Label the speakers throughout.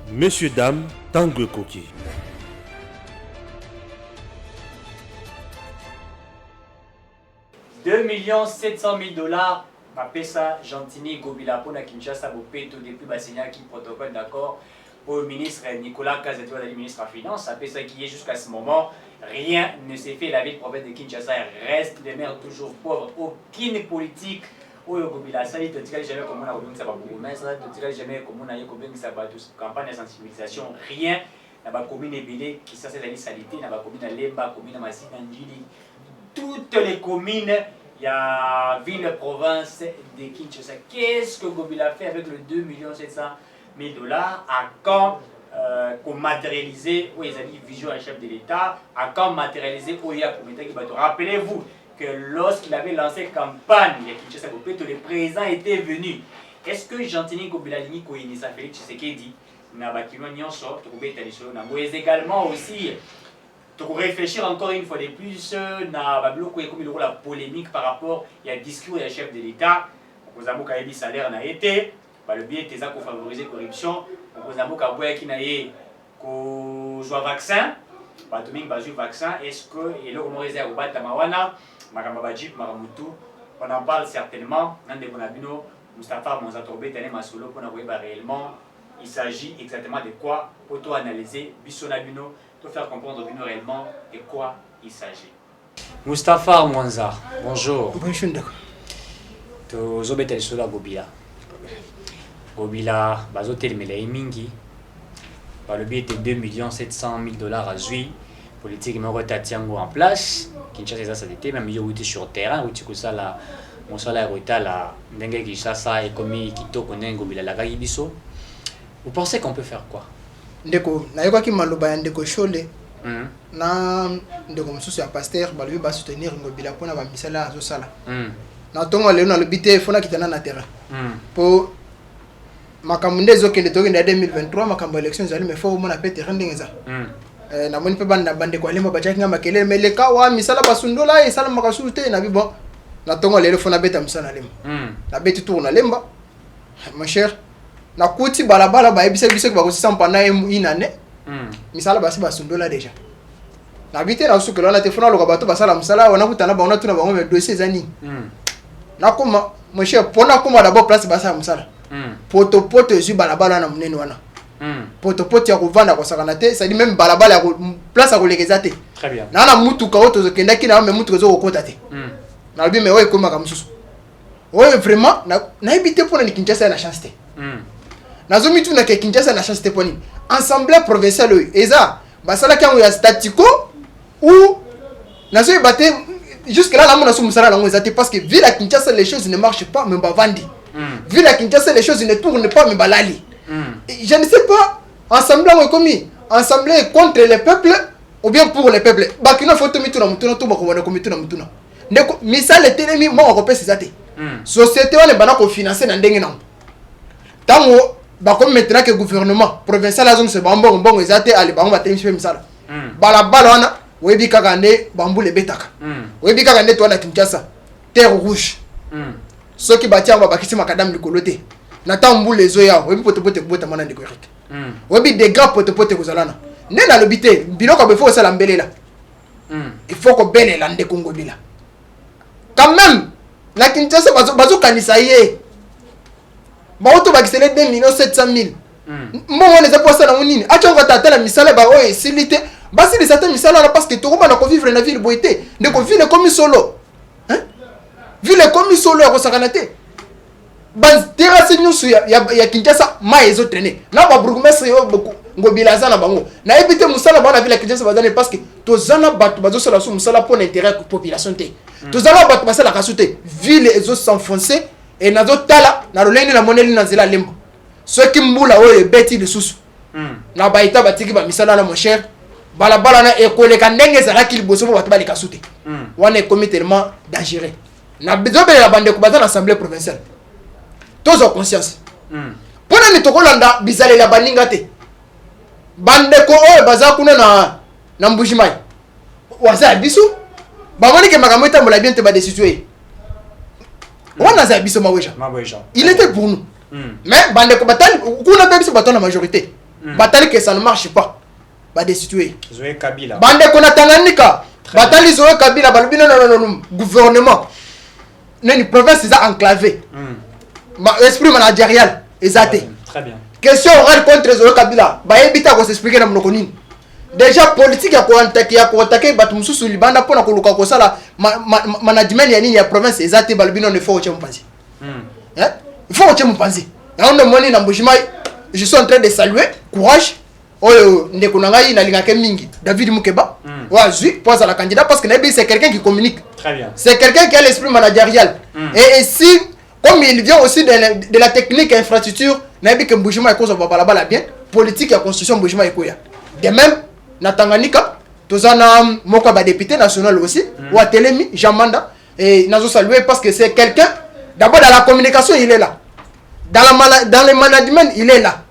Speaker 1: Messieurs, dames, Tanguy Koki.
Speaker 2: $2,700,000 Mapesa Gentini Gobila pour la Kinshasa Bopeto depuis Bassigna qui protocole d'accord au ministre Nicolas Kazatou, le ministre des Finances. Mapesa qui est jusqu'à ce moment, rien ne s'est fait. La ville province de Kinshasa reste des maires toujours pauvres. Aucune politique. Gobila, ça dit, tu ne jamais comment on a oublié que ça va beaucoup, mais ça tu ne jamais comment on a oublié que ça va tous campagne de sensibilisation, rien. N'a pas commune ébélé qui ça c'est la salité, n'a pas commune à Lemba, commune à Massine, Anjili, toutes les communes. Il y a ville province de Kinshasa. Qu'est-ce que Gobila fait avec le $2,700,000 à quand matérialiser où ils ont dit vision à chef de l'État, à quand matérialiser où il y a comité qui va te rappelez-vous que lorsqu'il avait lancé campagne, le président était venu. Est-ce que Gentini Gobila Lini Koinisa Félix Tshisekedi n'a pas également aussi pour réfléchir encore une fois de plus na bablo comme la polémique par rapport il y a discours du chef de l'État aux amours qui salaire n'a été le biais des actes pour favoriser la corruption aux amours qui n'a été ko joie vaccin pas tout le monde vaccin est-ce que et le comment réserve au Tamawana Makamba Bajip Maramutu on en parle certainement dans des bonabino Mustafa Monzatobé Tane Masolo pour voir réellement il s'agit exactement de quoi auto-analyser Bissonabino pour faire comprendre réellement de quoi il s'agit. Mustafa Mwanza, bonjour.
Speaker 3: Bonjour, d'accord.
Speaker 2: Tu es sur la Gobila. Gobila, bazotel mele mingi. Le biais de $2,700,000 à Zui. Politique me retatiango en place. Kinshasa ça c'était même yo outil sur terrain, outil que ça la mon salaire est là, ndenge Kinshasa et comme kitoko ndenge Gobila la biso. Vous pensez qu'on peut faire quoi?
Speaker 3: Ndeko, nayoka ki maloba ya ndeko Shole. Na ndeko mususu ya pasteur balobi ba soutenir Gobila pona ba misala azo sala. Na tongo lelo na lobité fona kitana na terrain. Po makambo ndezo kende to kende 2023 makambo élection zali me fo mona pe terrain ndengeza. Na moni pe banda bande ko lema bachaki ngamba kelele meleka wa misala basundola e sala makasusu te na bibo. Na tongo lelo fona beta misala lemba. Na beti tourna lemba. Mon cher na kuti balabala ba ebise biso ba ko sampana une année misala basi basundola déjà na bité na sukelo na telefona loka bato basala musala wana kutana ba ona tuna ba ngome dossier zani na koma mon cher pona koma d'abord place basala musala poto ezu balabala na munene wana poto ya kovanda ko sakana te ça dit même balabala ya place ya kolekeza te
Speaker 2: très bien
Speaker 3: na mutuka oto zokendaki na même mutuka zo kokota te na bi me oy koma ka mususu oy vraiment na ebité pona ni Kinshasa na chance te nazomi tu na ke Kinshasa na chance te poni assemblée provinciale eza basala kango ya statico ou nazoyi baté jusque là la mona sou musala lango ezate parce que vu la Kinshasa les choses ne marchent pas même bavandi vu la Kinshasa les choses ne tournent pas même balali je ne sais pas assemblée ngo komi assemblée contre les peuples ou bien pour les peuples bakina photo mitu na mutuna to bakobona ko mitu na mutuna ndeko misale telemi mo ko pesa ezate société wana bana ko financer na ndenge na tango comme maintenant que le gouvernement provincial a dit bon ezate ali bango batemi pe misala balabala wana webi kaka nde bambu le betaka webi kaka nde to na Kinshasa terre rouge ceux qui batia ba bakisi makadam likolo te na tambu les oya webi potepote bota mana ndeko Eric webi des grands potepote kozalana ne na lobité biloko be faut sala mbelela il faut ko belela ndeko Ngobila quand même na Kinshasa bazo kanisa ye baoto bakisele $2,700,000 mbongo neza posa na nini acha ngata atela misala ba oye silité basi les atela misala na parce que to ko na ko vivre na ville boité de ko ville comme solo hein ville comme solo ya ko sakana te ba terrasse nyusu ya Kinshasa ma ezo traîner na ba bourgmestre yo Ngobila za na bango na ebité musala ba na ville ya Kinshasa bazane parce que to zana bato bazo sala sou musala pour l'intérêt population te to zana bato basala kasute ville ezo s'enfoncer et nazo tala na roleni na moneli na zela lembo ceux qui mbula oye beti de susu na baita batiki ba misala na mon cher balabala na ekoleka ndenge zala ki liboso bo bato baleka sute wana est tellement dangereux na bezobe la bande ko bazana assemblée provinciale tous en conscience pona ni tokolanda bizale la baninga te bande ko oye bazakuna na mbujimai waza bisu ba moni ke makambo etambola bien te ba décision on a zabi ce Maweja. Il était pour nous. Mais bande ko batali kuna pe biso bato na majorité. batali que ça ne marche pas ba destituer
Speaker 2: Zoé Kabila
Speaker 3: bande kona Tanganyika batali Zoé Kabila balobi non gouvernement nani province est enclavé esprit managérial exacté
Speaker 2: très bien
Speaker 3: question orale contre Zoé Kabila ba ebita ko s'expliquer na monoko nini déjà politique ya ko attaquer batu mususu libanda pona ko luka ko sala management ya nini ya province exacté balobi non il faut oche mpanzi hein il faut oche mpanzi na on moni na mbujima je suis en train de saluer courage oyo ndeko nangai na lingaka mingi David Mukeba wa zui pose à la candidat parce que c'est quelqu'un qui communique
Speaker 2: très bien
Speaker 3: c'est quelqu'un qui a l'esprit managérial et si comme il vient aussi de la technique et infrastructure nabi que mbujima ikozo balabala bien politique ya constitution mbujima ikoya de même na Tanganyika tozana moko ba député national aussi wa Telemi Jamanda et nazo saluer parce que c'est quelqu'un d'abord dans la communication il est là dans le management il est là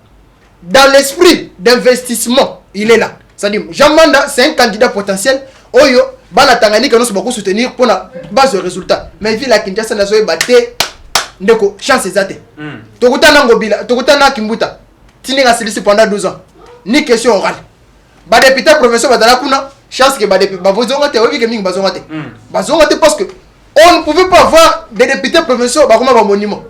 Speaker 3: dans l'esprit d'investissement il est là c'est-à-dire Jamanda c'est un candidat potentiel oyo bana Tanganyika nous beaucoup soutenir pour la base de résultat mais vu la Kinshasa nazo baté ndeko chance ezate tokutana ngobila tokutana Kimbuta tininga silisi pendant 12 ans ni question orale ba député professeur badala kuna chance que ba député ba vozonga te obi ke mingi bazonga te parce que on ne pouvait pas avoir des députés professeurs ba comme ba monument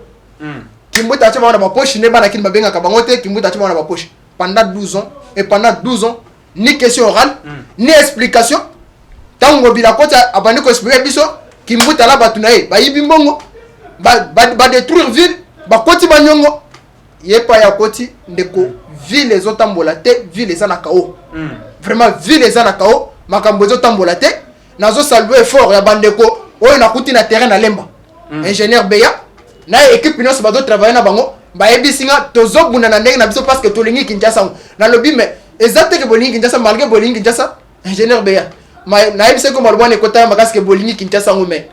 Speaker 3: Kimbuta tu ba poche ne bana kin babenga ka bangote Kimbuta tu ba poche pendant 12 ans et pendant 12 ans ni question orale ni explication tango bila kota abandi ko expliquer biso Kimbuta la batunae ba yibi mbongo ba détruire ville ba koti ba nyongo yepa ya koti ndeko ville les otambola te ville les anakao vraiment ville les anakao makambo otambola te nazo saluer fort ya bandeko oyo na kuti na terrain na lemba ingénieur Beya na équipe nyonso bazo travailler na bango ba ebisinga tozo bunda na ndenge na biso parce que tolingi Kinshasa na lobi mais exactement que bolingi Kinshasa malgré bolingi Kinshasa ingénieur Beya na ebise ko malobane kota makasi que bolingi Kinshasa mais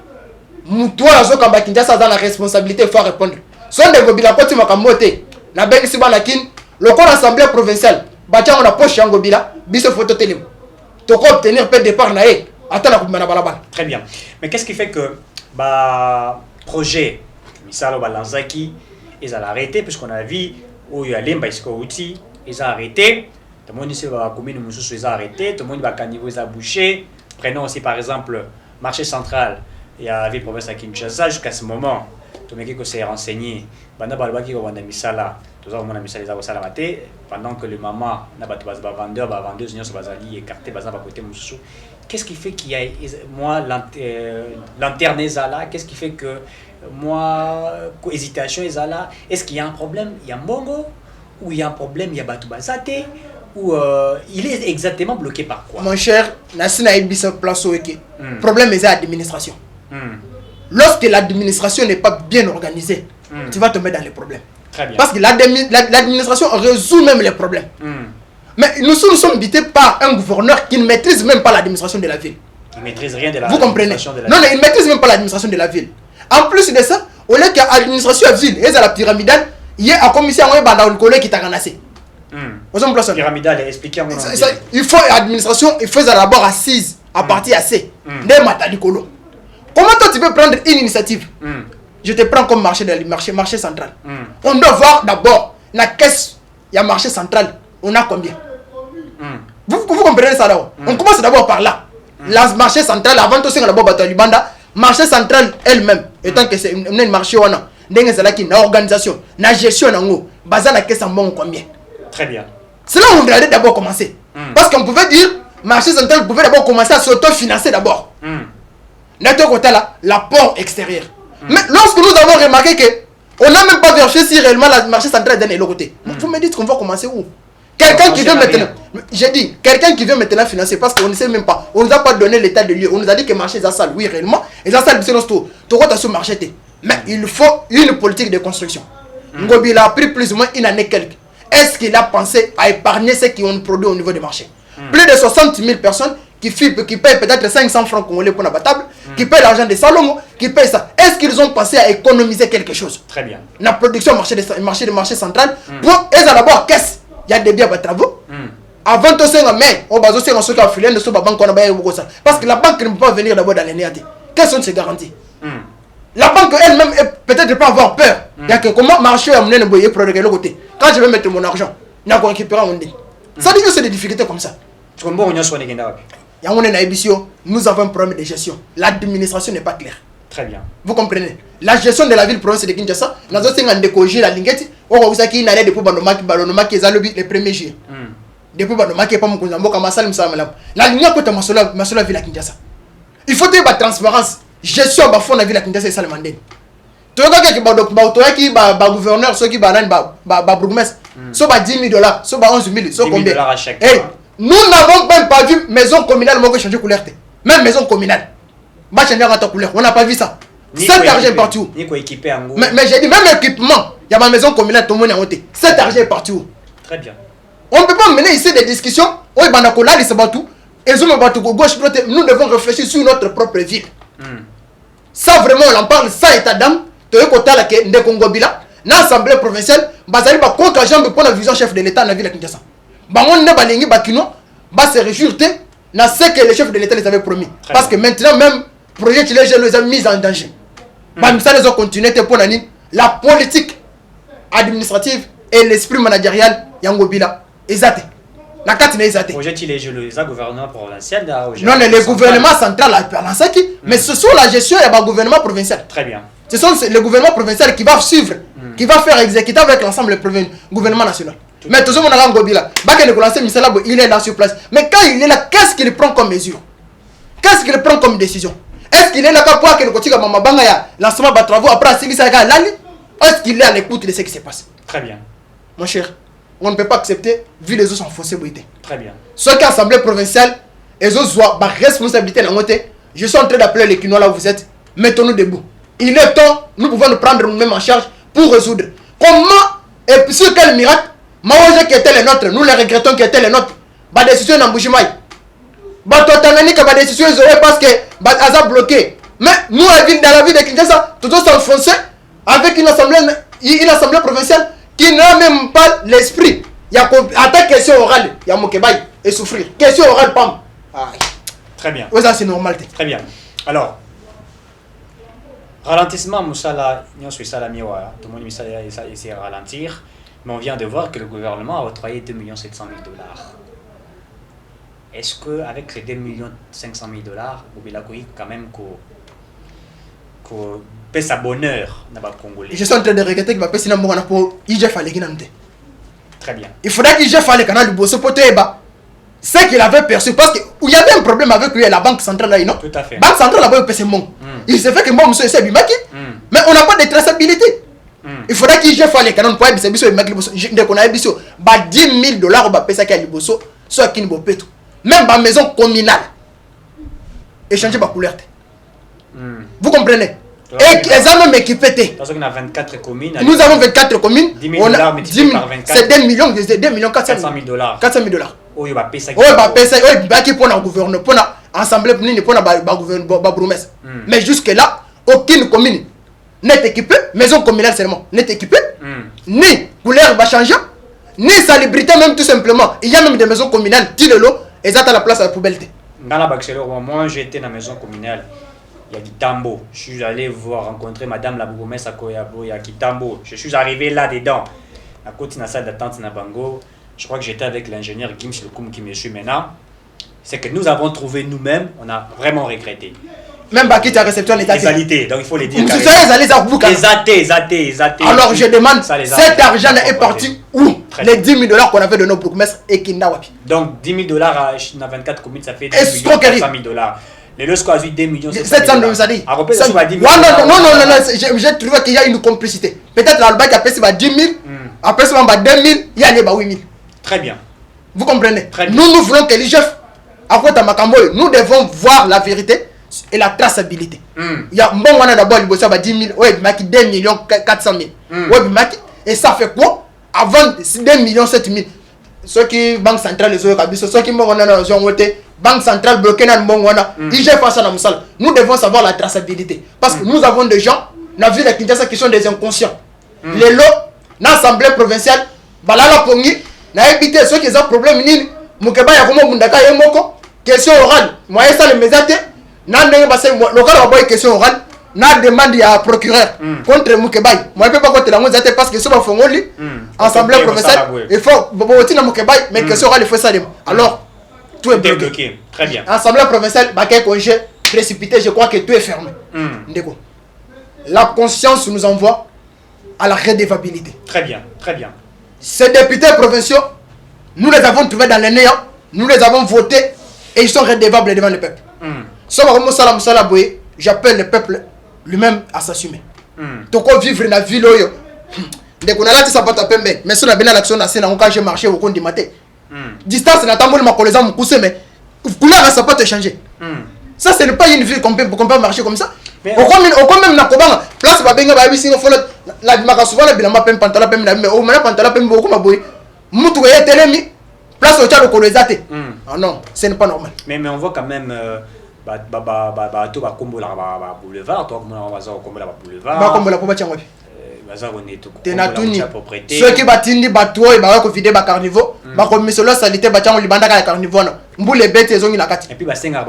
Speaker 3: mutu azo kamba Kinshasa dans la responsabilité il faut répondre son de gobila koti makambo te na bengi si bana kin le corps assemblée provinciale batia on a poche yango bila biso photo télé to ko obtenir peu départ na e atana ko bana balabala
Speaker 2: très bien mais qu'est-ce qui fait que bah projet misalo balanzaki ils ont arrêté puisqu'on a vu où il y a lemba isko outil ils ont arrêté tout le monde ici va commune mususu ils ont arrêté tout le monde va caniveau ils ont bouché prenons aussi par exemple marché central il y a ville province à Kinshasa jusqu'à ce moment tout le monde qui s'est renseigné banda balbaki ko banda misala tous on a misala za sala maté pendant que le maman na ba vendeur ba vendeuse nyonso bazali écarté baza ba côté mususu qu'est-ce qui fait qu'il y a moi lanterne là qu'est-ce qui fait que moi hésitation là est-ce qu'il y a un problème il y a mbongo ou il y a un problème il y a batu bazate ou il est exactement bloqué par quoi
Speaker 3: mon cher nasina ibisa place oeke problème est l'administration lorsque l'administration n'est pas bien organisée tu vas tomber dans les problèmes.
Speaker 2: Très bien.
Speaker 3: Parce que l'administration résout même les problèmes. Mais nous sommes habités par un gouverneur qui ne maîtrise même pas l'administration de la ville.
Speaker 2: Il ne maîtrise rien de la
Speaker 3: Vous comprenez?
Speaker 2: De la
Speaker 3: non, il ne maîtrise même pas l'administration de la ville. En plus de ça, au lieu qu'il y a l'administration de la ville et à la pyramidale, il y a un commissaire qui t'a ramassé.
Speaker 2: Pyramidale, expliquez-moi.
Speaker 3: Il faut l'administration, il faut d'abord assise à partir assez. Comment toi tu peux prendre une initiative? Je te prends comme marché central. On doit voir d'abord la caisse, il y a marché central, on a combien? Vous comprenez ça là? On commence d'abord par là. La marché central, avant tout ça, d'abord Batalibanda, marché central elle-même, étant que c'est un marché on a, une organisation, une gestion en haut, basé la caisse en bon combien?
Speaker 2: Très bien.
Speaker 3: C'est là où on devait d'abord commencer. Parce qu'on pouvait dire, marché central pouvait d'abord commencer à s'auto-financer d'abord. Notre côté là, l'apport extérieur. Mais lorsque nous avons remarqué que on n'a même pas vérifié si réellement le marché central est de l'autre côté, vous me dites qu'on va commencer où? Quelqu'un qui veut maintenant, j'ai dit, quelqu'un qui veut maintenant financer parce qu'on ne sait même pas, on ne nous a pas donné l'état de lieu, on nous a dit que le marché est à salle, oui réellement, et à salle c'est notre tour, tu vois ce marché, mais il faut une politique de construction. Ngobi a pris plus ou moins une année quelque. Est-ce qu'il a pensé à épargner ceux qui ont produit au niveau du marché? Plus de 60 000 personnes qui payent peut-être 500 francs congolais pour la table, qui payent l'argent des salons, qui payent ça. Est-ce qu'ils ont pensé à économiser quelque chose?
Speaker 2: Très bien.
Speaker 3: La production marché central, pour eux à d'abord, qu'est-ce? Il y a des biens de travaux. Avant tout ça, mais on va aussi en ce cas filer de la banque, parce que la banque ne peut pas venir d'abord dans les négatifs. Quelles sont ces garanties? La banque elle-même peut-être pas avoir peur. Il y a que comment marcher à mener le produit de l'autre côté. Quand je vais mettre mon argent, na ko récupérer on dit ça dit que c'est des difficultés comme ça
Speaker 2: tu comprends on soit ngenda wapi
Speaker 3: ya on est na ebisio nous avons un problème de gestion l'administration n'est pas claire
Speaker 2: très bien
Speaker 3: vous comprenez la gestion de la ville province de Kinshasa nazo senga ndekojir la lingeti o usaki na depuis bandomaki ezalobi les premiers jours depuis bandomaki pas mukonza mboka masali msala la ligne côté masolo ville à Kinshasa il faut avoir transparence gestion ba fond na ville à Kinshasa ça le mandé to ka ke ba gouverneur ceux qui ba nani ba bourgmestre so ba 10 000 $, so ba 11 000, so combien nous n'avons même pas vu maison communale moko changer couleur même maison communale ba changer ta couleur on n'a pas vu ça cet argent est partout
Speaker 2: ni ko équiper en gros
Speaker 3: mais j'ai dit même équipement il y a ma maison communale tout le monde est monté cet argent est partout
Speaker 2: très bien
Speaker 3: on ne peut pas mener ici des discussions oui banakola li sabatu ezuma batu gauche droite nous devons réfléchir sur notre propre ville ça vraiment on en parle ça état d'âme to kotala ke ndekongo bila na assemblée provinciale bazali ba contre jambe pour la vision chef de l'état na ville de Kinshasa bango ne balingi bakino ba se réjouir na ce que les chefs de l'état les avaient promis parce que maintenant même projet les jeunes les a mis en danger ba ça les ont continué pour nani la politique administrative et l'esprit managérial yango bila ezate na kati na ezate
Speaker 2: projet les jeunes les gouvernement provincial
Speaker 3: non le gouvernement central a lancé qui mais ce sont la gestion et le gouvernement provincial
Speaker 2: très bien
Speaker 3: ce sont le gouvernement provincial qui va suivre, qui va faire exécuter avec l'ensemble du gouvernement national. Mais tout le monde a Ngobila. Il est là sur place. Mais quand il est là, qu'est-ce qu'il prend comme mesure? Qu'est-ce qu'il prend comme décision? Est-ce qu'il est là pour que le côté de lancement de travaux après est-ce qu'il est à l'écoute de ce qui se passe?
Speaker 2: Très bien.
Speaker 3: Mon cher, on ne peut pas accepter vu les autres sont faussés.
Speaker 2: Très bien.
Speaker 3: Ceux qui assemblée provinciale, les autres ont responsabilité dans le côté. Je suis en train d'appeler les Kinois là où vous êtes. Mettons-nous debout. Il est temps, nous pouvons nous prendre nous-mêmes en charge pour résoudre. Comment et puis sur quel miracle, Maoje qui était les nôtres, nous les regrettons qui étaient les nôtres, la décision n'a bougé mal. Totanani que la décision est parce que Baza bloqué. Mais nous, dans la ville de Kinshasa, tout s'enfoncer avec une assemblée provinciale qui n'a même pas l'esprit. Il y a attaque question orale, il y a Mokebaï et souffrir. Question orale, pam.
Speaker 2: Très bien.
Speaker 3: Oui, ça c'est normal.
Speaker 2: Très bien. Alors, ralentissement, Moussala, nous sommes ça la miwa, tout le monde essaie de ralentir, mais on vient de voir que le gouvernement a octroyé 2 700 000 $. Est-ce qu'avec ces 2 500 000 $, Gobila Koui quand même qu'on paie sa bonheur dans le Congolais?
Speaker 3: Je suis en train de regretter qu'il va payer sinon pour IGF à l'église.
Speaker 2: Très bien.
Speaker 3: Il faudrait qu'IGF à l'église du Bosso Poteba. C'est qu'il avait perçu parce qu'il y avait un problème avec lui et la banque centrale là, non?
Speaker 2: Tout à fait.
Speaker 3: La banque centrale là-bas, c'est bon. Il s'est fait que moi, monsieur, c'est Bimaki. Mais on n'a pas de traçabilité. Il faudrait qu'il gère les canons pour être bisou et Bimaki. Dès qu'on a bisou, 10 000 $, on va payer ça qui a liboso, soit qui ne peut pas tout. Même ma maison communale. Échanger ma couleur. Vous comprenez? Et les ont même équipé.
Speaker 2: Parce qu'on a 24 communes.
Speaker 3: Nous avons 24 communes.
Speaker 2: 10 000 $ multiplié par 24.
Speaker 3: C'est 2 400 000
Speaker 2: $.
Speaker 3: 400 000 $.
Speaker 2: Oh, il va payer ça.
Speaker 3: Oh, il va payer ça. Oh, il va payer pour la gouvernement, pour l'assemblée, pour la bourgmestre. Mais jusque-là, aucune commune n'est équipée, maison communale seulement, n'est équipée. Ni couleur va changer, ni salubrité même tout simplement. Il y a même des maisons communales, tire l'eau, et ça à la place à la poubelle.
Speaker 2: Dans la Baxelor, moi j'étais dans la maison communale. Il y a Kitambo. Je suis allé rencontrer madame la bourgmestre à Koyabo, il y a Kitambo. Je suis arrivé là-dedans. À côté de la salle d'attente na Bango. Je crois que j'étais avec l'ingénieur Gims Lekoum qui me suit maintenant. C'est que nous avons trouvé nous-mêmes, on a vraiment regretté.
Speaker 3: Même Baki, tu as réception l'état.
Speaker 2: Les alités, donc il faut les dire.
Speaker 3: Les
Speaker 2: athées.
Speaker 3: Alors je demande, cet argent est parti où? Les 10 000 $ qu'on avait de nos bourgmestres et qui n'a pas.
Speaker 2: Donc 10 000 $ à 24 communes, ça fait 2 400 000 $. Les lorsqu'on a eu 2 700 000 $. À repérer, ça va 10 000 $.
Speaker 3: Non, j'ai trouvé qu'il y a une complicité. Peut-être l'Alba qui a payé 10 000, après ça va 2 000, il y a les 8 000.
Speaker 2: Très bien.
Speaker 3: Vous comprenez? Nous voulons que les chefs, nous devons voir la vérité et la traçabilité. Il y a bon, on a d'abord le bosseur 10 000, ouais, 2 400 000. Ouais, et ça fait quoi? Avant 2 700 000. Ceux qui banque centrale, les autres, ceux qui m'ont donné banque centrale bloquée dans le monde, ils gèrent face à la moussale. Nous devons savoir la traçabilité. Parce que nous avons des gens, dans la ville de Kinshasa, qui sont des inconscients. Les lots, dans l'assemblée provinciale, balala pongi, na évité ceux qui ont problème nini, mukeba ya komo bundaka yemoko, question orale. Moi ça le mesate, nan ndenge basé local wa boy question orale, na demande ya procureur contre Mukebay moi peut pas contre la ngozate parce que so ba fongoli assemblée provinciale il faut bobotina Mukebay mais que sera le fait ça alors tout est bloqué.
Speaker 2: Très bien.
Speaker 3: Assemblée provinciale ba quel congé précipité, je crois que tout est fermé. Ndeko. La conscience nous envoie à la redevabilité.
Speaker 2: Très bien, très bien.
Speaker 3: Ces députés provinciaux, nous les avons trouvés dans les néants, nous les avons votés et ils sont redevables devant le peuple. J'appelle le peuple lui-même à s'assumer. Toko vivre dans la ville. Dès qu'on a là, ça va taper, mais si on a bien l'action, quand j'ai marché au compte du matin. Distance, on attend ma collègue, mais couleur, ça peut te changer. Ça, ce n'est pas une ville qu'on peut marcher comme ça. Au quand même, na kobanga place ba benga ba bisingo folo la bimaka souvent la bilamba pem pantala pem mais au mana pantala pem beaucoup ma boy mutu ya telemi place au tchalo kolezate. Ah non, ce n'est pas normal.
Speaker 2: Mais on voit quand même to ba kombo la ba boulevard, toi comme on va kombo la boulevard.
Speaker 3: Ba kombo la po ba tchangwa.
Speaker 2: Baza on to
Speaker 3: tenatuni. Ceux qui batindi bato et ba ko vider ba carnivore, ba ko misolo salité ba tchango libanda ka carnivore. Mbule bête ezongi na kati.
Speaker 2: Et puis ba 500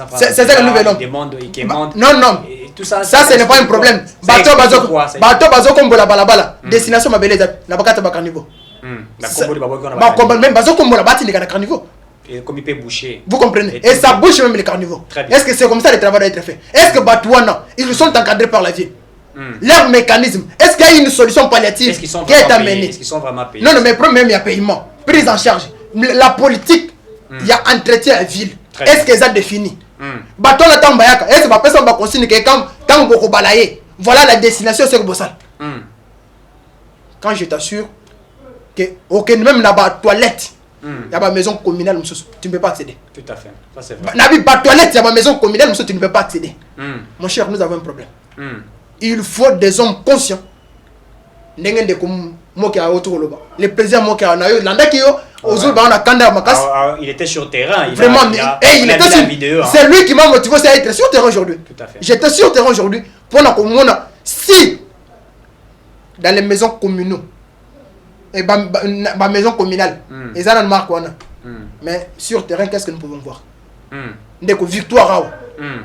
Speaker 2: francs.
Speaker 3: C'est ça le nouvel homme.
Speaker 2: Demande qui demande.
Speaker 3: Non.
Speaker 2: Tout ça,
Speaker 3: ça ce n'est pas un problème. Bateau bazo kombo la balabala. Destination mabeleza na bakata ba carnivore.
Speaker 2: La kombo de baboko na
Speaker 3: ba kombo même bazo kombo la batindi ka carnivore.
Speaker 2: Et comme il peut boucher.
Speaker 3: Vous comprenez? Et ça bouche même les carnivores. Est-ce que c'est comme ça le travail doit être fait? Est-ce que Batouana, ils sont encadrés par la ville? Leur mécanisme, est-ce qu'il y a une solution palliative qui est amenée?
Speaker 2: Est-ce qu'ils sont vraiment payés?
Speaker 3: Non, mais problème, il y a paiement, prise en charge. La politique, il y a entretien à la ville. Est-ce qu'ils ont défini? Batouana Tambayaka, est-ce que ma personne va consigner que quand vous balayez, voilà la destination, c'est que vous savez. Quand je t'assure que même là-bas, toilette, il y a ma maison communale, tu ne peux pas accéder.
Speaker 2: Tout à fait, ça c'est vrai.
Speaker 3: Il y a toilette, il y a ma maison communale, tu ne peux pas accéder. Mon cher, nous avons un problème. Il faut des hommes conscients. Les présidents
Speaker 2: il était sur terrain.
Speaker 3: Vraiment, il était sur
Speaker 2: vidéo.
Speaker 3: C'est lui qui m'a motivé à être sur terrain aujourd'hui.
Speaker 2: Tout à fait.
Speaker 3: J'étais sur terrain aujourd'hui pour si dans les maisons communaux et ma maison communale, ils ont marque mais sur terrain, qu'est-ce que nous pouvons voir? Victoire.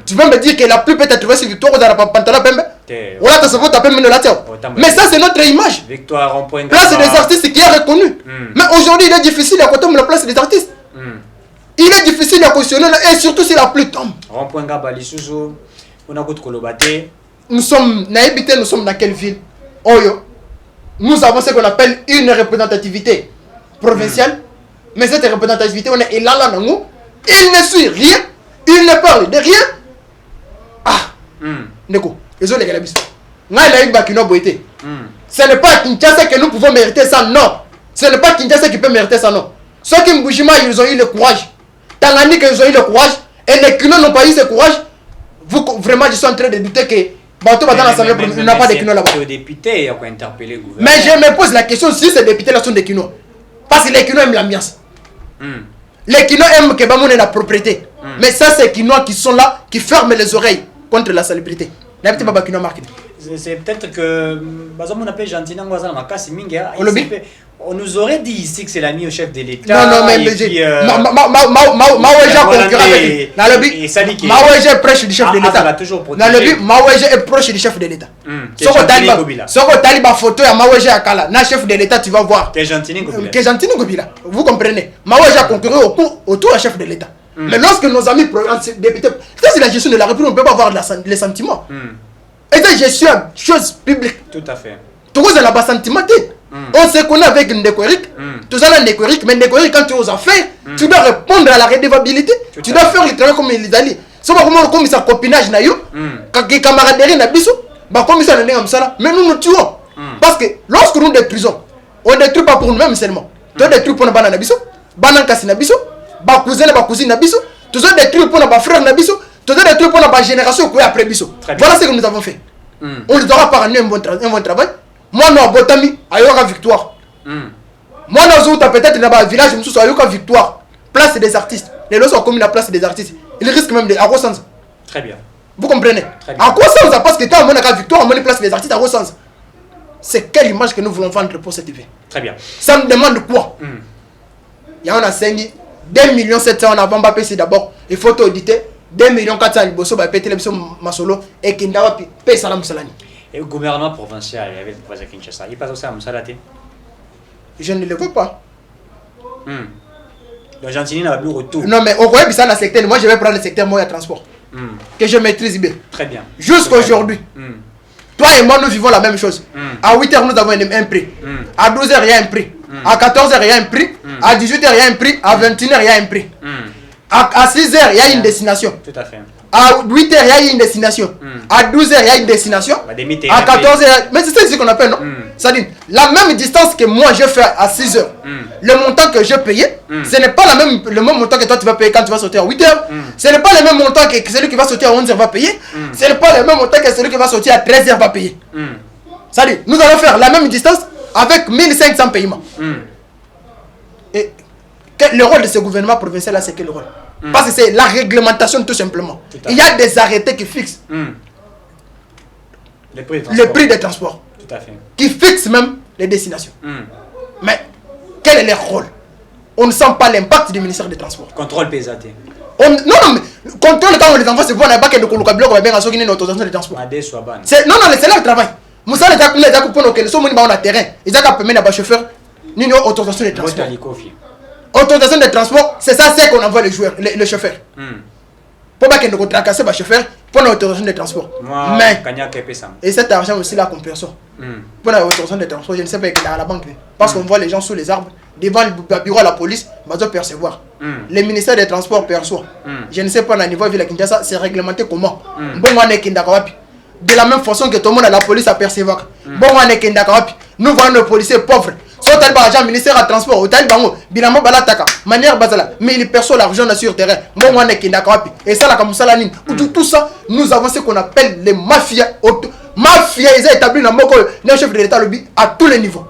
Speaker 3: Tu vas me dire que la pluie peut être trouvée sur Victoire dans la pantalon pembe. Voilà, tu vas taper la terre. Mais ça, c'est notre image.
Speaker 2: Victoire en point.
Speaker 3: Place des artistes qui est reconnue. Mais aujourd'hui, il est difficile à côté de la place des artistes. Il est difficile à cautionner et surtout si la pluie tombe.
Speaker 2: Rond-point Gabali Souzou, on a goûté Kolobate.
Speaker 3: Nous sommes dans quelle ville? Oyo. Nous avons ce qu'on appelle une représentativité provinciale. Mais cette représentativité, on est là, nous. Il ne suit rien. Il ne parle de rien. Neko, ils ont les galabis. Ce n'est pas Kinshasa que nous pouvons mériter ça, non. Ce n'est pas Kinshasa qui peut mériter ça, non. Ceux qui Mbujima, ils ont eu le courage. Tanganyika, ils ont eu le courage. Et les Kino n'ont pas eu ce courage. Vraiment, je suis en train de douter que Bateau va dans l'Assemblée, il n'a pas de Kino là-bas.
Speaker 2: Les députés ont interpellé le gouvernement.
Speaker 3: Mais je me pose la question si ces députés-là sont des Kino. Parce que les Kino aiment l'ambiance. Les Kino aiment que Bamoun ait la propriété. Mais ça, c'est les Kino qui sont là, qui ferment les oreilles contre la salubrité.
Speaker 2: C'est peut-être que on nous aurait dit ici que c'est l'ami au chef de l'État.
Speaker 3: Non, mais Maouéja est proche du chef de l'État. Maouéja est proche du chef de l'État. Soko Taliba photo à Maouéja Akala, na chef de l'État, tu vas voir.
Speaker 2: Que
Speaker 3: Gentini Gobila. Vous comprenez? Maouéja a concurré autour du chef de l'État. Mais lorsque nos amis députés, ça c'est la gestion de la République, on ne peut pas avoir les sentiments. Et c'est gestion, chose publique.
Speaker 2: Tout à fait.
Speaker 3: Tout le monde a la sentiment. On se connaît avec Ndekwerik. Tout ça, Ndekwerik. Mais Ndekwerik, quand tu es aux affaires, tu dois répondre à la redevabilité. Tu dois faire le travail comme il a dit. Si on a comme ça, copinage, quand les camaraderies n'ont pas comme ça, mais nous nous tuons. Parce que lorsque nous détruisons, on ne détruit pas pour nous-mêmes seulement. Tu détruis pour nos banana biso, banana kassina biso, ba cousin, ba cousine biso, tu détruis pour nos frères biso, tu détruis pour nos génération qui est après biso. Voilà ce que nous avons fait. On les aura par un bon travail. Moi, non, Botami, Ayoka Victoire. Moi, non, peut-être dans le village, je suis Ayoka Victoire. Place des artistes. Les lois sont comme la place des artistes. Ils risquent même de. À quoi sens?
Speaker 2: Très bien.
Speaker 3: Vous comprenez? À quoi sens? Parce que quand on a Victoire, on a place des artistes, à quoi sens? C'est quelle image que nous voulons vendre pour cette vie?
Speaker 2: Très bien.
Speaker 3: Ça nous demande quoi? Il y a un 2 700 000 on a Mbappé, c'est d'abord. Il faut auditer. 2 millions 400 liboso ba pété biso masolo et kinda wapi pe salam salani.
Speaker 2: Et le gouvernement provincial il y avait le président Kinshasa. Il passe aussi à Moussalate.
Speaker 3: Je ne le veux pas.
Speaker 2: Donc Gentini n'a plus retour.
Speaker 3: Non mais au Royaume ça dans secteur, moi je vais prendre le secteur moyen transport. Que je maîtrise bien.
Speaker 2: Très bien.
Speaker 3: Jusqu'aujourd'hui. Toi et moi nous vivons la même chose. À 8h nous avons un prix. À 12h il y a un prix. À 14h il y a un prix. À 18h il y a un prix. À 21h il y a un prix. À 6h il y a une destination.
Speaker 2: Tout à fait.
Speaker 3: À 8h il y a une destination. À 12h il y a une destination. À 14h, mais c'est ce qu'on appelle, non? C'est-à-dire, la même distance que moi je fais à 6h, le montant que je payais, ce n'est pas le même montant que toi tu vas payer quand tu vas sauter à 8h. Ce n'est pas le même montant que celui qui va sauter à 11h va payer. Ce n'est pas le même montant que celui qui va sauter à 13h va payer. C'est-à-dire, nous allons faire la même distance avec 1500 paiements. Et le rôle de ce gouvernement provincial là, c'est quel rôle? Parce que c'est la réglementation tout simplement. Il y a des arrêtés qui fixent le prix des transports.
Speaker 2: Tout à fait.
Speaker 3: Qui fixent même les destinations. Mais quel est leur rôle? On ne sent pas l'impact du ministère des Transports.
Speaker 2: Contrôle PSAT.
Speaker 3: Non, mais contrôle quand on les envoie, c'est bon, on n'a pas que de colocables, on va bien assurer une autorisation de transport. Non, c'est leur travail. Moussa les a coupés, les gens qui ont un terrain, ils ont permis à chauffeur, ni une autorisation de transport. Autorisation de transport, c'est ça, c'est qu'on envoie les joueurs, les chauffeurs. Pour pas qu'ils ne tracasser les chauffeurs pour l'autorisation de transport. Mais, et cet argent aussi là qu'on perçoit. Pour l'autorisation de transport, je ne sais pas qu'il est à la banque. Parce qu'on voit les gens sous les arbres, devant le bureau de la police, ils doivent percevoir. Le ministère des Transports perçoit. Je ne sais pas, au niveau de la Kinshasa, c'est réglementé comment. Bon, on est Kindakawapi. De la même façon que tout le monde a la police à percevoir. Bon, on est Kindakawapi. Nous voyons nos policiers pauvres. Soit tu as le ministère des Transports, ou tu as le balataka, manière basala, mais il perçoit l'argent sur terrain. Bon, on est Kindakawapi. Et ça, là, comme ça, là, tout ça, nous avons ce qu'on appelle les mafias. Mafia, ils ont établi dans le chef de l'État à tous les niveaux.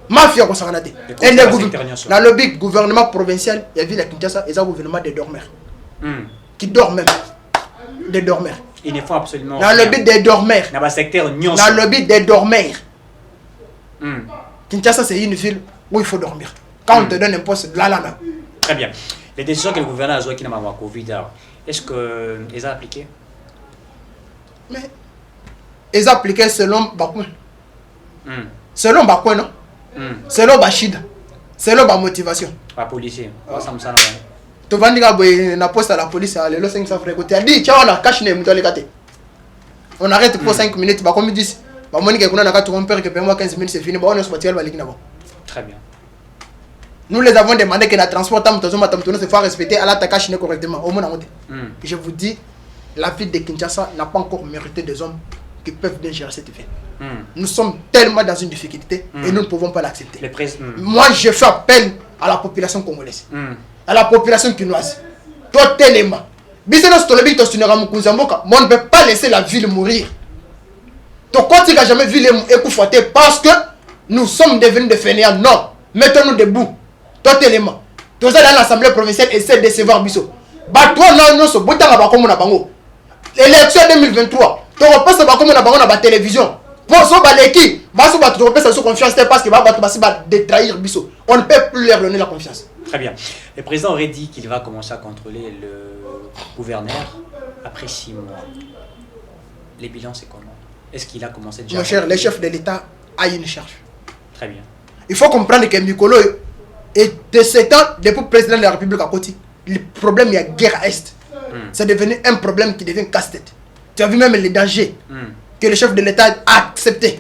Speaker 3: Mafia, qu'on s'en a dit. Et dans le big gouvernement provincial, il y a vu la Kinshasa, ils ont un gouvernement des dormeurs. Qui dorment même. Des dormeurs.
Speaker 2: Il ne faut absolument.
Speaker 3: Dans le but des dormeurs.
Speaker 2: Dans le secteur Nyons.
Speaker 3: Dans le but des dormeurs. Kinshasa, c'est une ville où il faut dormir. Quand on te donne un poste, là.
Speaker 2: Très bien. Les décisions que le gouvernement a qui n'a pas Covid, est-ce qu'ils ont appliqué?
Speaker 3: Mais ils ont appliqué selon Bakoun. Selon Bakoun, non? Selon Bachida. Selon ma motivation.
Speaker 2: Pas policier.
Speaker 3: Tu vas dire que na poste à la police à l'élo 500 francs. Tu as dit tiens on a caché les moutons les gâtés. On arrête pour 5 minutes. Bah comme ils disent, bah moi ni que qu'on a qu'à tromper que paye-moi 15 minutes c'est fini. Bah on est sur bâtiment baliki nabo.
Speaker 2: Très bien.
Speaker 3: Nous les avons demandé que la transport tam se faut respecter à la caché correctement. Au moins je vous dis, la ville de Kinshasa n'a pas encore mérité des hommes qui peuvent bien gérer cette ville. Nous sommes tellement dans une difficulté et nous ne pouvons pas l'accepter. Moi, je fais appel à la population congolaise, à la population quinoise. Toi, tellement. On ne peut pas laisser la ville mourir. Toi, quand tu n'as jamais vu les écoufouatés parce que nous sommes devenus des fainéants. Non, mettons-nous debout. Toi, tellement. Toi, dans l'Assemblée provinciale, essaie de se voir Bissot. Bah, toi, non, ce bouton à Bakomo na bango. L'élection 2023. Tu repasses Bakomo na bango na télévision. Pour ce baleki, tu repasses sur confiance parce que va détrahir Bissot. On ne peut plus leur donner la confiance.
Speaker 2: Très bien. Le président aurait dit qu'il va commencer à contrôler le gouverneur après 6 mois. Les bilans, c'est comment? Est-ce qu'il a commencé déjà?
Speaker 3: Mon cher, le chef de l'État a une charge.
Speaker 2: Très bien.
Speaker 3: Il faut comprendre que Mikolo est de 7 ans depuis le président de la République à côté. Le problème, il y a guerre à Est. C'est devenu un problème qui devient casse-tête. Tu as vu même les dangers que le chef de l'État a accepté.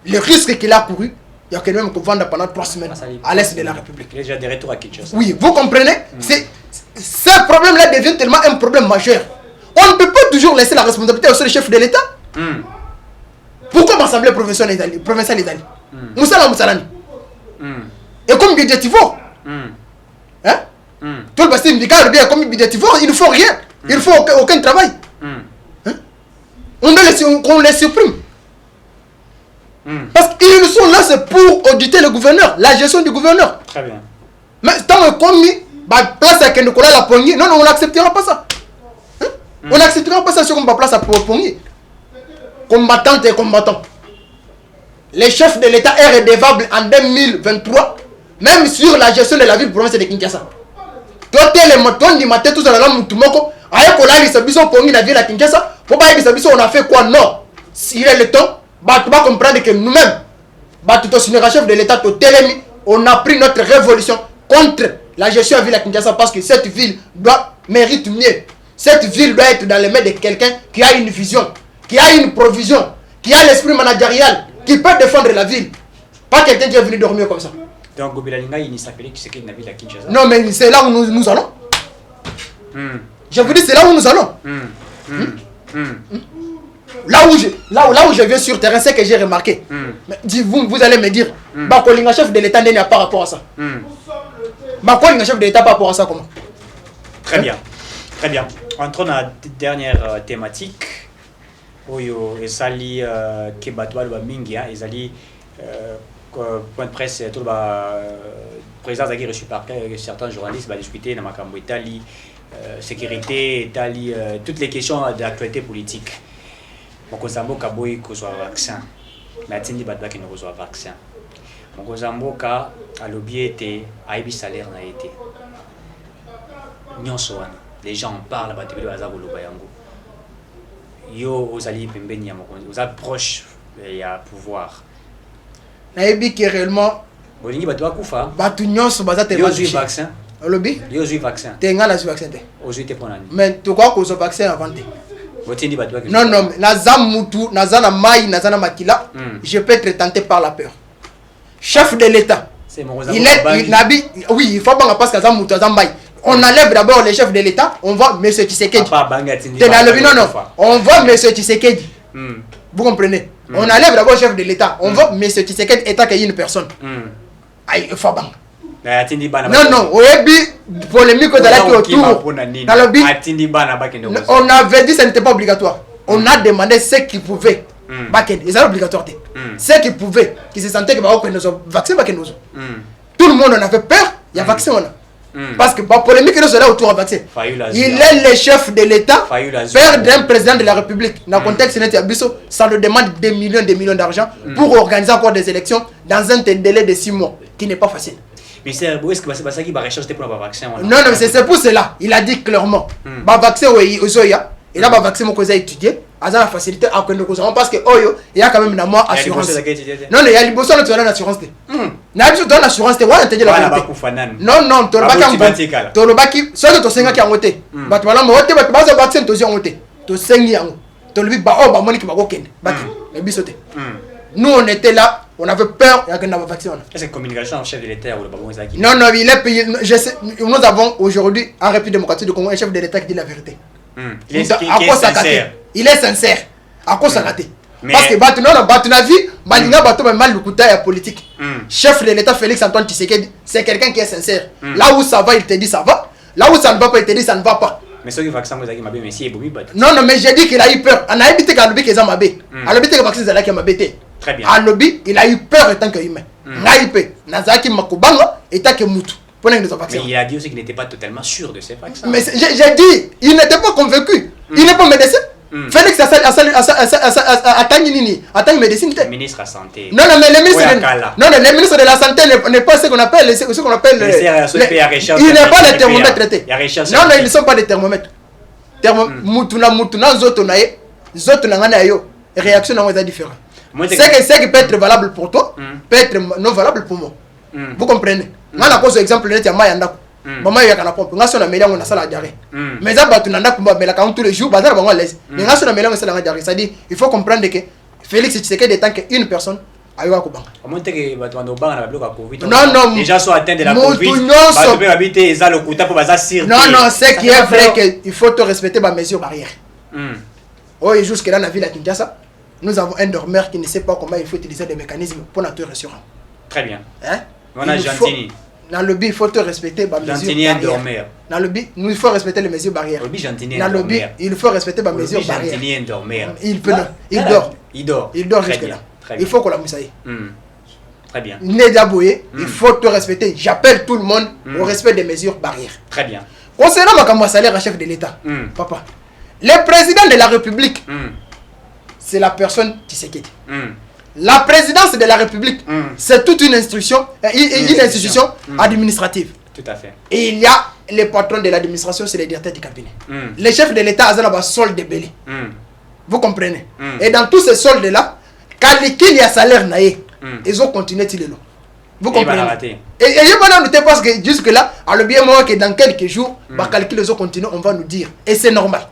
Speaker 3: Le risque qu'il a couru, il y a quand même qu'on vende pendant 3 semaines à l'Est de la République.
Speaker 2: Il y a déjà des retours à Kinshasa.
Speaker 3: Oui, vous comprenez? Ce problème-là devient tellement un problème majeur. On ne peut pas toujours laisser la responsabilité au seul chef de l'État. Pourquoi l'Assemblée provinciale est allée? Moussala Moussalani. Et comme budgétivore. Hein? Tout le passé médical, comme budgétivore, il ne faut rien. Il ne faut aucun travail. Hein? On les supprime. Parce qu'ils sont là, c'est pour auditer le gouverneur, la gestion du gouverneur.
Speaker 2: Très bien.
Speaker 3: Mais tant qu'on mis place à Nicolas la Pogny, non, on n'acceptera pas ça. Hein? On n'acceptera pas ça sur une place à Pogny. Combattantes et combattants. Les chefs de l'État est redevable en 2023, même sur la gestion de la ville provinciale de Kinshasa. Tondi maté tout ça là mutumoko. Aye kola li sabiso pongi na ville à Kinshasa. Pour pas y sabiso on a fait quoi? Non. S'il est le temps, bah tu vas comprendre que nous-mêmes, bah tout aussi chef de l'État, on a pris notre révolution contre la gestion à ville à Kinshasa parce que cette ville mérite mieux. Cette ville doit être dans les mains de quelqu'un qui a une vision, qui a une provision, qui a l'esprit managérial, qui peut défendre la ville. Pas quelqu'un qui est venu dormir comme ça.
Speaker 2: Donc Gobilalinga, il s'appelait qui c'est qui n'a ville à Kinshasa.
Speaker 3: Non mais c'est là où nous allons. Je vous dis c'est là où nous allons. Là où je viens sur terrain, c'est que j'ai remarqué. Vous allez me dire, Bakolinga chef de l'État n'est pas par rapport à ça. Bakolinga chef de l'État par rapport à ça comment?
Speaker 2: Très bien, très bien. Entrons dans la dernière thématique. Oyo ezali ke bato ba mingi ezali point de presse tout ba président Zaki reçu par certains journalistes va discuter dans makambo Italie sécurité Italie toutes les questions d'actualité politique. Mokozamboka boy kozwa vaccin mais atindi bato ba ke kozwa vaccin. Mokozamboka alobi ete aibi salaire na été. Nyonso wana les gens en parlent bato bele baza koloba yango. Yo ozali pembeni ya mokonzi oza proche ya pouvoir
Speaker 3: nayebi que réellement
Speaker 2: bolingi bato bakufa
Speaker 3: bato nyonso baza te
Speaker 2: yo zwi vaccin
Speaker 3: olobi
Speaker 2: yo zwi vaccin
Speaker 3: te nga na zwi vaccin te
Speaker 2: ozwi te pona ni
Speaker 3: mais tokoka kozwa vaccin avant te
Speaker 2: botindi bato baki
Speaker 3: non naza mutu naza na mai naza na makila je peux être tenté par la peur chef de l'État il faut banga parce que aza mutu aza mai. On enlève d'abord les chefs de l'État, on voit M. Tshisekedi. Non, on voit M. Tshisekedi. Vous comprenez? On enlève d'abord le chef de l'État, on voit M. Tshisekedi état qu'il y a une personne. Aïe, il faut bang. Non, polémique autour. On avait dit que ce n'était pas obligatoire. On a demandé ce qui pouvait. C'est obligatoire. Ce qui pouvait, qui se sentait que nous vaccin. Tout le monde en avait peur, il y a vaccin. Parce que la polémique est là autour du vaccin. Il est le chef de l'État, père d'un président de la République. Dans le contexte, ça nous demande des millions d'argent pour organiser encore des élections dans un délai de 6 mois, qui n'est pas facile.
Speaker 2: Mais c'est est-ce que c'est ça qui va rechercher pour le vaccin?
Speaker 3: Non, c'est pour cela. Il a dit clairement. Le vaccin, oui, et là, le vaccin, on a étudié. Il y a la facilité à connaître parce que il y a quand même une assurance. Non, il y a les bosses de l'assurance. Na biso dans l'assurance te wana tejela non tolobaki soki tosenga ki angote bato balamba wote bato baza vaccin tozi angote to sengi yango tolobi ba ba moniki bakokende baki na biso te. Nous on était là, on avait peur il y a qu'un vaccin.
Speaker 2: Est-ce que communication en chef de l'État ou le babon Zaki?
Speaker 3: Non, il est payé. Nous avons aujourd'hui en République démocratique du Congo un chef de l'État qui dit la vérité. Il est sincère. À quoi ça raté? Parce que Batu na vie, Balinga Batu mal le couteau politique. Chef de l'État Félix Antoine Tshisekedi, c'est quelqu'un qui est sincère. Là où ça va, il te dit ça va. Là où ça ne va pas, il te dit ça ne va pas.
Speaker 2: Mais ce qui vaccin vous avez mabé merci et bobi Batu.
Speaker 3: Non, mais j'ai dit qu'il a eu peur. On a évité qu'à lobby qu'ils ont mabé. À lobby que vaccin zala qui mabé.
Speaker 2: Très bien.
Speaker 3: À lobby, il a eu peur en tant qu'humain. Naïpe, Nazaki Makubanga et tant que Moutou.
Speaker 2: Mais il a dit aussi qu'il n'était pas totalement sûr de ces vaccins.
Speaker 3: Mais j'ai dit, il n'était pas convaincu. Il n'est pas médecin. Félix attend une médecine.
Speaker 2: Le ministre de la Santé.
Speaker 3: Non, mais le ministre de la Santé n'est pas ce qu'on appelle. Il n'est pas le thermomètre. Non, ils ne sont pas des thermomètres. Réaction est différente. Ce qui peut être valable pour toi peut être non valable pour moi. Vous comprenez? On a cause exemple net ya mayanda. Maman ya kana pompe. Ngaso na melango na sala diarrhée. Mais ça batu nanda kumba mela ka tous les jours bazar bango l'aise. Mais ngaso na melango sala diarrhée, ça dit il faut comprendre que Félix Tshisekedi est tant qu'une personne ayo ko banga.
Speaker 2: Comment que batu ando banga na bloc à Covid?
Speaker 3: Non,
Speaker 2: les gens sont atteints de la Covid. Batu peut habiter ça le quota pour bazar sir.
Speaker 3: Non, c'est qui est vrai que il faut te respecter ma mesure barrière. Oh, et jusque là na ville à Kinshasa, nous avons un dormeur qui ne sait pas comment il faut utiliser des mécanismes pour notre restaurant.
Speaker 2: Très bien.
Speaker 3: Hein?
Speaker 2: On a Gentini.
Speaker 3: Dans le but, il faut te respecter les mesures barrières. Dans le but, il faut respecter les mesures barrières. Dans le but, il faut respecter les mesures barrières. Il dort. Il dort jusque là. Il faut qu'on la moussaille.
Speaker 2: Très bien.
Speaker 3: Il faut te respecter. J'appelle tout le monde au respect des mesures barrières.
Speaker 2: Très bien.
Speaker 3: Concernant ma salaire à chef de l'État, papa, le président de la République, c'est la personne qui s'inquiète. La présidence de la République, c'est toute une institution administrative.
Speaker 2: Tout à fait.
Speaker 3: Et il y a les patrons de l'administration, c'est les directeurs du cabinet. Les chefs de l'État, ils ont un solde de belé. Vous comprenez? Et dans tous ces soldes-là, quand il y a salaire, ils ont continué à tirer l'eau. Vous comprenez? Et il y a noté parce que jusque-là, alors bien moi que dans quelques jours, calculer les autres continuent, on va nous dire. Et c'est normal.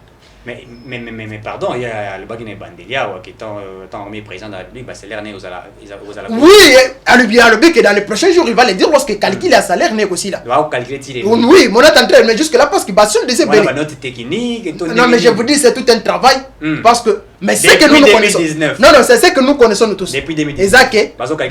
Speaker 2: Mais pardon, il y a le Bagine Bandelia qui est remis président de la République, c'est l'air né aux alas.
Speaker 3: Oui, alors bien que dans les prochains jours, il va le dire lorsque calcule le salaire né aussi là.
Speaker 2: Il va calculer.
Speaker 3: Oui, mon attendant, mais jusque-là, parce qu'il va sur des ébènes. Non, mais je vous dis, c'est tout un travail. Parce que. Mais c'est que nous connaissons. Non, c'est ce que nous connaissons nous tous.
Speaker 2: Depuis 2019.
Speaker 3: Exact.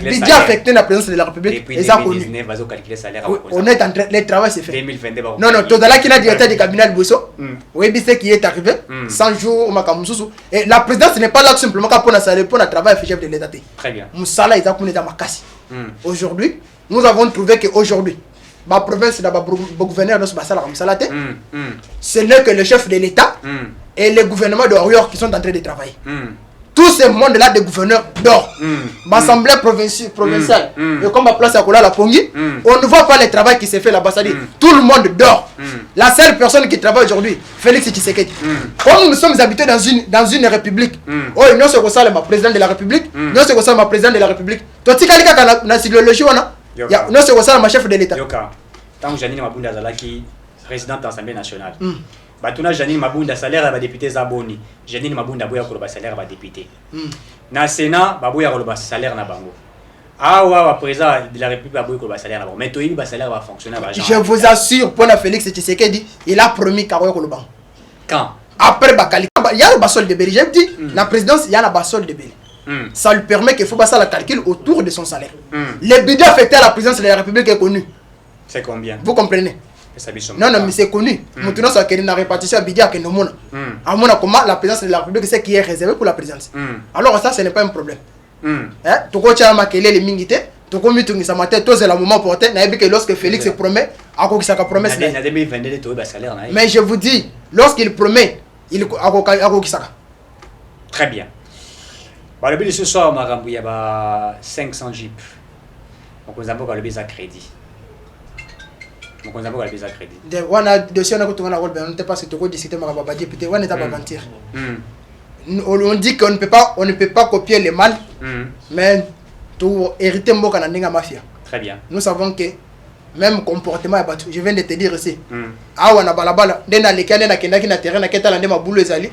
Speaker 3: Déjà affecté la présidence de la République.
Speaker 2: Depuis 2019, va calculer le salaire.
Speaker 3: On est en train. Le travail c'est fait.
Speaker 2: 2022.
Speaker 3: Non, tout à l'heure, qui a directeur du cabinet de Bousso. Oui, c'est ce qui est arrivé. 100 jours au Makamousou. Et la présidence n'est pas là tout simplement pour un travail chef de l'État.
Speaker 2: Très bien.
Speaker 3: Moussala est à Makassi. Aujourd'hui, nous avons trouvé qu'aujourd'hui, ma province n'a pas gouverneur de Moussala Moussala. Ce n'est que le chef de l'État et les gouvernements de York qui sont en train de travailler. Tout ce monde-là de gouverneurs dort. L'Assemblée provinciale, et comme ma place à Kola la Pongi, on ne voit pas le travail qui s'est fait là-bas. Tout le monde dort. La seule personne qui travaille aujourd'hui, Félix Tshisekedi. Comme nous sommes habités dans une république, oh, non, c'est ça ma président de la République, non, c'est ça ma président de la République. Toi, tu as une sidéologie, non, c'est ça ma chef de l'État.
Speaker 2: Tant que Janine Mabunda Zalaki, présidente de l'Assemblée nationale. Batuna Janine Mabunda salaire va député Zaboni. Janine Mabunda Boya Koloba salaire va député. Na Sénat, Baboya Koloba salaire na bango. Ah ouais, président de la République Baboya Koloba salaire na bango. Mais toi, salaire va fonctionner.
Speaker 3: Je vous assure, pour la Félix Tshisekedi, il a promis Karoya Koloba.
Speaker 2: Quand?
Speaker 3: Après Bakali, il y a le basol de Bélé. J'ai dit, la présidence, il y a le basol de Bélé. Ça lui permet qu'il faut passer la calcul autour de son salaire. Le budget affecté à la présidence de la République est connu.
Speaker 2: C'est combien?
Speaker 3: Vous comprenez? Non, mais c'est connu. Maintenant, ça a une répartition à Bidia que nous avons. À mon comment la présidence de la République, c'est qui est réservé pour la présidence. Alors, ça, ce n'est pas un problème. Tu vois, tu as marqué les mingités, tu as mis tout ça matin, tout c'est le moment porté. Lorsque Félix promet, à quoi ça promesse. Mais je vous dis, lorsqu'il promet, il a
Speaker 2: très bien. Le but de ce soir, il y a 500 jeeps. Donc, nous avons le baiser à crédit. Donc on a pas le crédit.
Speaker 3: On a dossier on a tourné la rôle, on ne peut pas se discuter ma baba député, on n'est pas mentir. On dit qu'on ne peut pas copier les mal, mais tout hériter mboka na ndinga mafia.
Speaker 2: Très bien.
Speaker 3: Nous savons que même comportement je viens de te dire ici. Ah on a balabala, dena lekale na kenda ki na terrain na ketala ndema boulot ezali.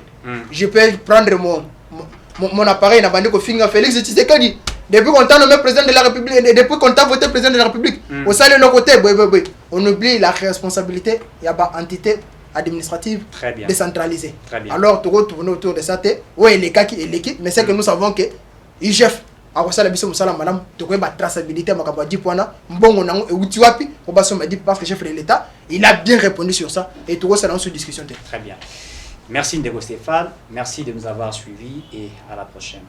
Speaker 3: Je peux prendre mon appareil na bandi ko finga Félix Tshisekedi. Depuis qu'on t'a nommé président de la République, depuis qu'on t'a voté président de la République, au sein de nos côtés, on oublie la responsabilité, il y a une entité administrative décentralisée. Alors, tu retournes autour de ça, oui, les cas qui est l'équipe, mais c'est que nous savons que IGF, à ça la mission madame, tu connais la traçabilité, ma kabadi poana, bon on a utiwapi, on va se dire parce que chef de l'État, il a bien répondu sur ça et tout ça dans cette discussion.
Speaker 2: Très bien. Merci Ndego Stéphane, merci de nous avoir suivis et à la prochaine.